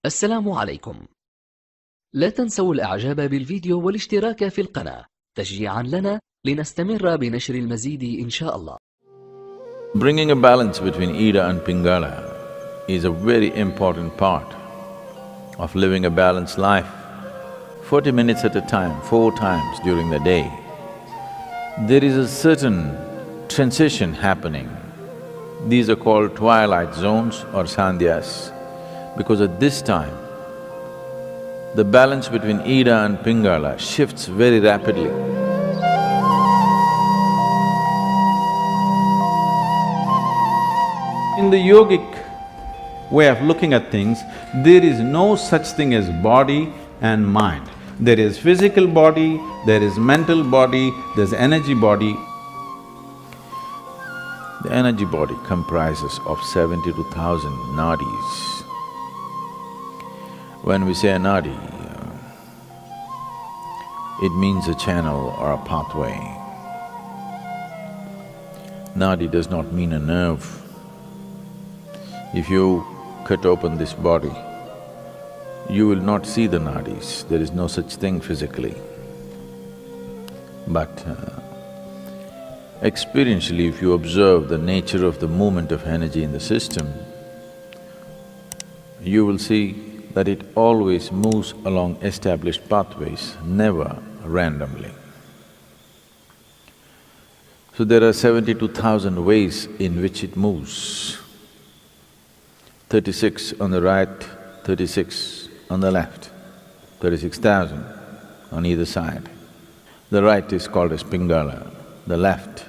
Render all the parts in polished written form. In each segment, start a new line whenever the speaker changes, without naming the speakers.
السلام عليكم. لا تنسوا الإعجاب بالفيديو والاشتراك في القناة تشجيعا لنا لنستمر بنشر المزيد إن شاء الله.
Bringing a balance between Ida and Pingala is a very important part of living a balanced life. 40 minutes at a time, 4 times during the day, there is a certain transition happening. These are called twilight zones or Sandhyas, because at this time, the balance between Ida and Pingala shifts very rapidly. In the yogic way of looking at things, there is no such thing as body and mind. There is physical body, there is mental body, there's energy body. The energy body comprises of 72,000 nadis. When we say a nadi, it means a channel or a pathway. Nadi does not mean a nerve. If you cut open this body, you will not see the nadis, there is no such thing physically. But experientially, if you observe the nature of the movement of energy in the system, you will see that it always moves along established pathways, never randomly. So there are 72,000 ways in which it moves. 36 on the right, 36 on the left, 36,000 on either side. The right is called as Pingala, the left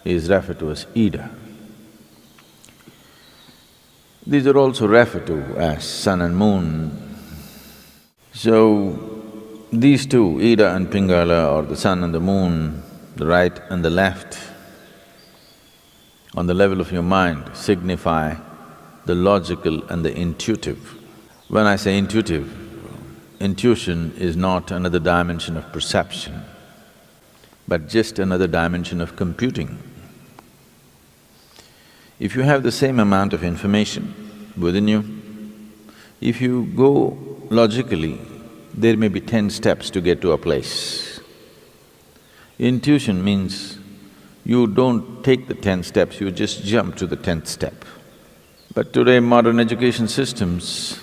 is referred to as Ida. These are also referred to as sun and moon. So, these two, Ida and Pingala, or the sun and the moon, the right and the left, on the level of your mind, signify the logical and the intuitive. When I say intuitive, intuition is not another dimension of perception, but just another dimension of computing. If you have the same amount of information within you, if you go logically, there may be 10 steps to get to a place. Intuition means you don't take the 10 steps, you just jump to the 10th step. But today modern education systems,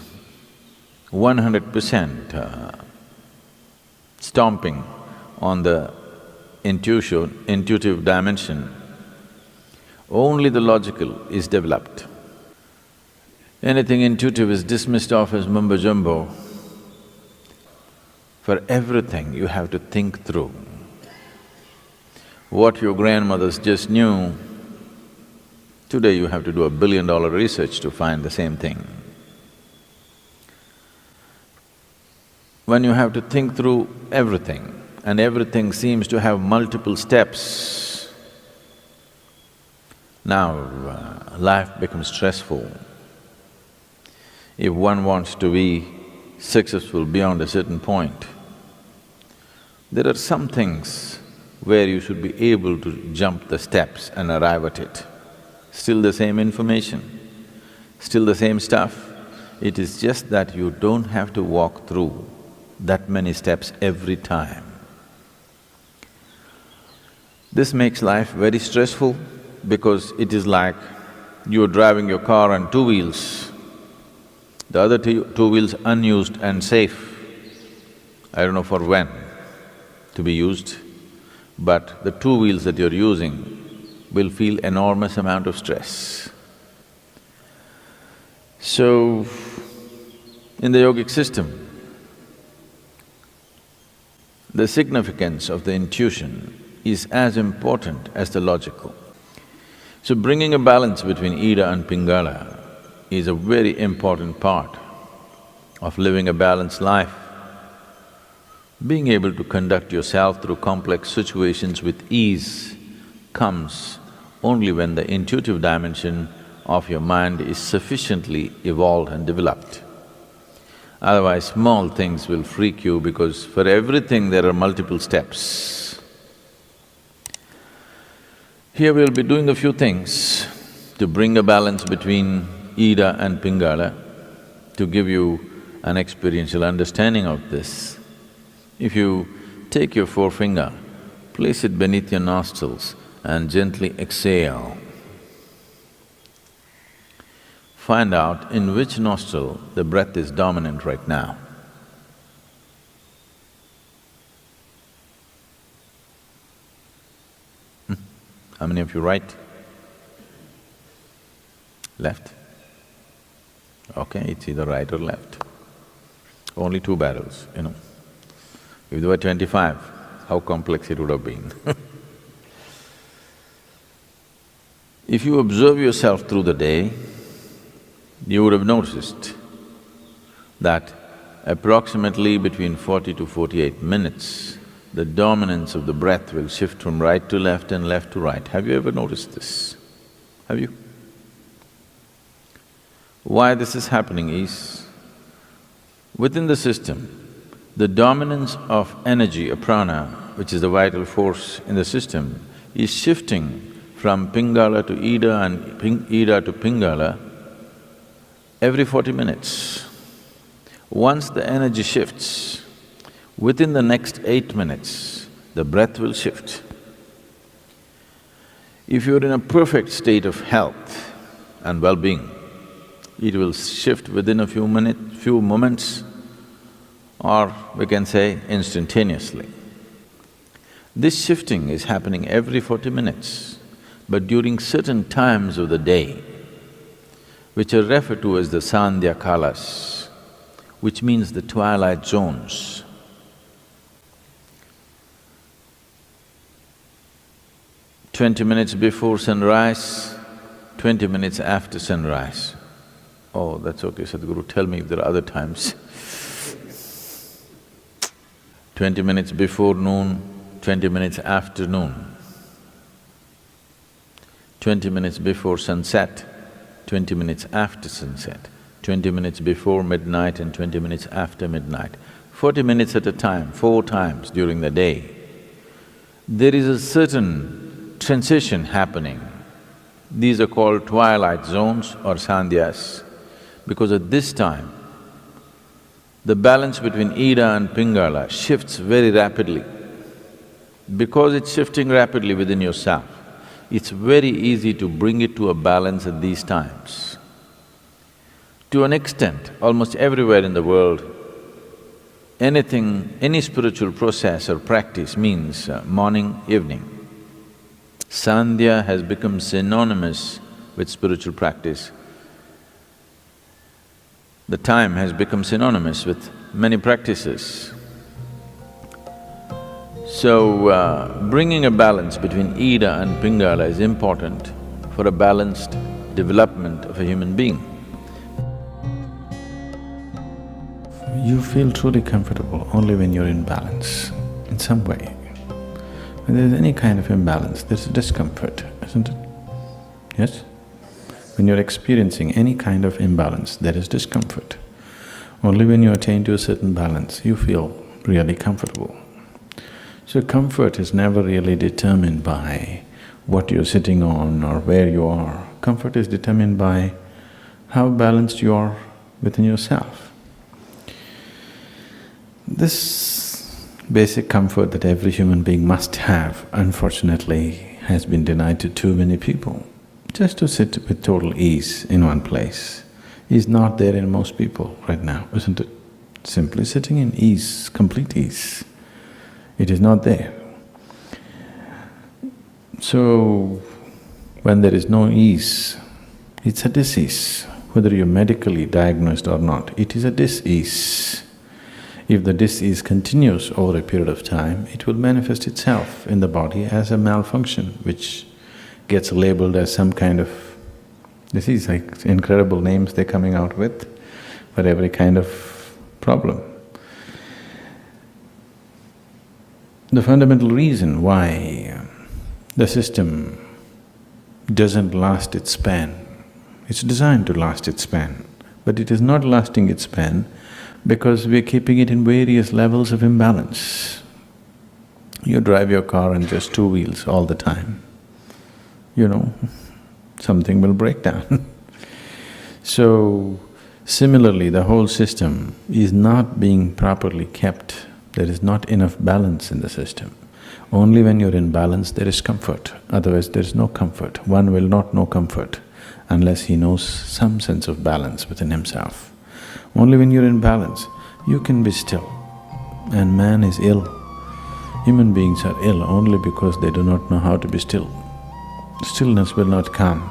100% stomping on the intuitive dimension, only the logical is developed. Anything intuitive is dismissed off as mumbo-jumbo. For everything you have to think through. What your grandmothers just knew, today you have to do $1 billion research to find the same thing. When you have to think through everything, and everything seems to have multiple steps, now life becomes stressful. If one wants to be successful beyond a certain point, there are some things where you should be able to jump the steps and arrive at it. Still the same information, still the same stuff. It is just that you don't have to walk through that many steps every time. This makes life very stressful because it is like you're driving your car on 2 wheels, the other two wheels unused and safe. I don't know for when to be used, but the 2 wheels that you're using will feel enormous amount of stress. So, in the yogic system, the significance of the intuition is as important as the logical. So bringing a balance between Ida and Pingala is a very important part of living a balanced life. Being able to conduct yourself through complex situations with ease comes only when the intuitive dimension of your mind is sufficiently evolved and developed. Otherwise, small things will freak you because for everything there are multiple steps. Here we'll be doing a few things to bring a balance between Ida and Pingala, to give you an experiential understanding of this. If you take your forefinger, place it beneath your nostrils and gently exhale. Find out in which nostril the breath is dominant right now. How many of you right? Left? Okay, it's either right or left. Only two barrels, you know. If there were 25, how complex it would have been. If you observe yourself through the day, you would have noticed that approximately between 40 to 48 minutes, the dominance of the breath will shift from right to left and left to right. Have you ever noticed this? Have you? Why this is happening is, within the system, the dominance of energy, or prana, which is the vital force in the system, is shifting from Pingala to Ida and Ida to Pingala every 40 minutes. Once the energy shifts, within the next 8 minutes, the breath will shift. If you're in a perfect state of health and well-being, it will shift within a few moments, or we can say instantaneously. This shifting is happening every 40 minutes, but during certain times of the day, which are referred to as the Sandhya Kalas, which means the twilight zones. 20 minutes before sunrise, 20 minutes after sunrise. Oh, that's okay, Sadhguru, tell me if there are other times. 20 minutes before noon, 20 minutes after noon. 20 minutes before sunset, 20 minutes after sunset, 20 minutes before midnight and 20 minutes after midnight. 40 minutes at a time, 4 times during the day. There is a certain transition happening. These are called twilight zones or sandhyas, because at this time, the balance between Ida and Pingala shifts very rapidly. Because it's shifting rapidly within yourself, it's very easy to bring it to a balance at these times. To an extent, almost everywhere in the world, any spiritual process or practice means morning, evening. Sandhya has become synonymous with spiritual practice. The time has become synonymous with many practices. So, bringing a balance between Ida and Pingala is important for a balanced development of a human being. You feel truly comfortable only when you're in balance, in some way. When there's any kind of imbalance, there's discomfort, isn't it? Yes? When you're experiencing any kind of imbalance, there is discomfort. Only when you attain to a certain balance, you feel really comfortable. So comfort is never really determined by what you're sitting on or where you are. Comfort is determined by how balanced you are within yourself. This basic comfort that every human being must have, unfortunately, has been denied to too many people. Just to sit with total ease in one place is not there in most people right now, isn't it? Simply sitting in ease, complete ease, it is not there. So, when there is no ease, it's a disease. Whether you're medically diagnosed or not, it is a dis-ease. If the dis-ease continues over a period of time, it will manifest itself in the body as a malfunction, which gets labeled as some kind of disease, like incredible names they're coming out with for every kind of problem. The fundamental reason why the system doesn't last its span, it's designed to last its span, but it is not lasting its span because we're keeping it in various levels of imbalance. You drive your car on just 2 wheels all the time, you know, something will break down. So, Similarly, the whole system is not being properly kept. There is not enough balance in the system. Only when you're in balance there is comfort, otherwise there is no comfort. One will not know comfort unless he knows some sense of balance within himself. Only when you're in balance, you can be still. And man is ill. Human beings are ill only because they do not know how to be still. Stillness will not come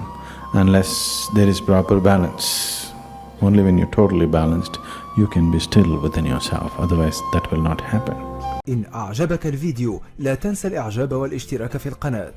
unless there is proper balance. Only when you're totally balanced, you can be still within yourself, otherwise that will not happen.
إن أعجبك الفيديو لا تنسى الإعجاب والاشتراك في القناة.